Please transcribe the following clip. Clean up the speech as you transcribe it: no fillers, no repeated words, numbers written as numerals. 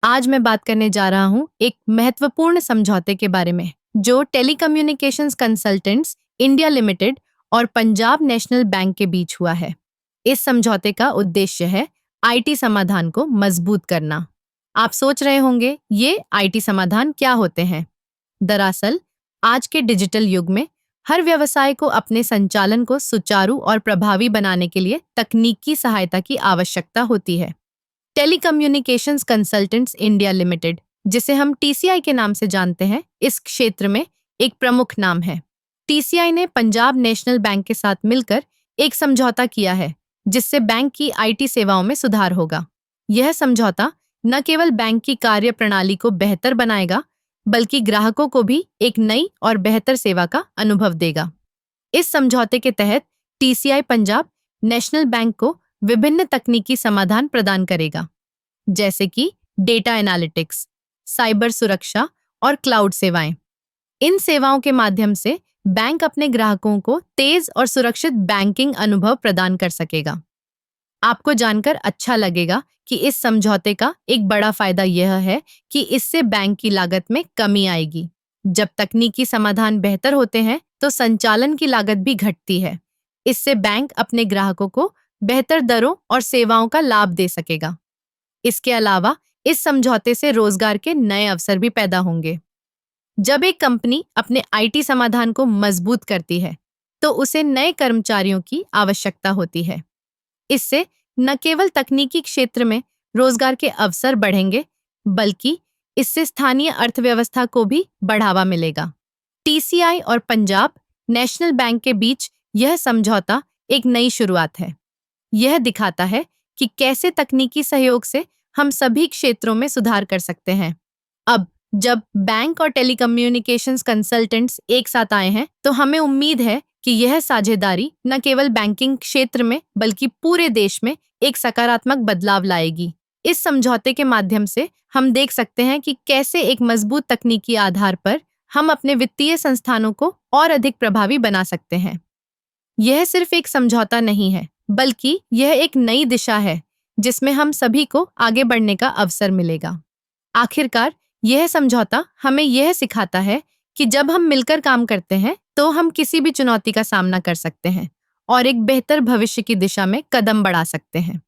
आज मैं बात करने जा रहा हूँ एक महत्वपूर्ण समझौते के बारे में जो टेलीकम्युनिकेशंस कंसल्टेंट्स इंडिया लिमिटेड और पंजाब नेशनल बैंक के बीच हुआ है। इस समझौते का उद्देश्य है आईटी समाधान को मजबूत करना। आप सोच रहे होंगे ये आईटी समाधान क्या होते हैं? दरअसल आज के डिजिटल युग में हर व्यवसाय को अपने संचालन को सुचारू और प्रभावी बनाने के लिए तकनीकी सहायता की आवश्यकता होती है। टेलीकम्युनिकेशंस कंसल्टेंट्स इंडिया लिमिटेड, जिसे हम टीसीआई के नाम से जानते हैं, इस क्षेत्र में एक प्रमुख नाम है। टीसीआई ने पंजाब नेशनल बैंक के साथ मिलकर एक समझौता किया है जिससे बैंक की आईटी सेवाओं में सुधार होगा। यह समझौता न केवल बैंक की कार्य प्रणाली को बेहतर बनाएगा बल्कि ग्राहकों को भी एक नई और बेहतर सेवा का अनुभव देगा। इस समझौते के तहत टीसीआई पंजाब नेशनल बैंक को विभिन्न तकनीकी समाधान प्रदान करेगा, जैसे कि डेटा एनालिटिक्स, साइबर सुरक्षा और क्लाउड सेवाएं। इन सेवाओं के माध्यम से बैंक अपने ग्राहकों को तेज और सुरक्षित बैंकिंग अनुभव प्रदान कर सकेगा। आपको जानकर अच्छा लगेगा कि इस समझौते का एक बड़ा फायदा यह है कि इससे बैंक की लागत में कमी आएगी। जब तकनीकी समाधान बेहतर होते हैं तो संचालन की लागत भी घटती है। इससे बैंक अपने ग्राहकों को बेहतर दरों और सेवाओं का लाभ दे सकेगा। इसके अलावा इस समझौते से रोजगार के नए अवसर भी पैदा होंगे। जब एक कंपनी अपने आईटी समाधान को मजबूत करती है तो उसे नए कर्मचारियों की आवश्यकता होती है। इससे न केवल तकनीकी क्षेत्र में रोजगार के अवसर बढ़ेंगे बल्कि इससे स्थानीय अर्थव्यवस्था को भी बढ़ावा मिलेगा। टीसीआई और पंजाब नेशनल बैंक के बीच यह समझौता एक नई शुरुआत है। यह दिखाता है कि कैसे तकनीकी सहयोग से हम सभी क्षेत्रों में सुधार कर सकते हैं। अब जब बैंक और टेलीकम्युनिकेशंस कंसल्टेंट्स एक साथ आए हैं तो हमें उम्मीद है कि यह साझेदारी न केवल बैंकिंग क्षेत्र में बल्कि पूरे देश में एक सकारात्मक बदलाव लाएगी। इस समझौते के माध्यम से हम देख सकते हैं कि कैसे एक मजबूत तकनीकी आधार पर हम अपने वित्तीय संस्थानों को और अधिक प्रभावी बना सकते हैं। यह सिर्फ एक समझौता नहीं है बल्कि यह एक नई दिशा है जिसमें हम सभी को आगे बढ़ने का अवसर मिलेगा। आखिरकार यह समझौता हमें यह सिखाता है कि जब हम मिलकर काम करते हैं तो हम किसी भी चुनौती का सामना कर सकते हैं और एक बेहतर भविष्य की दिशा में कदम बढ़ा सकते हैं।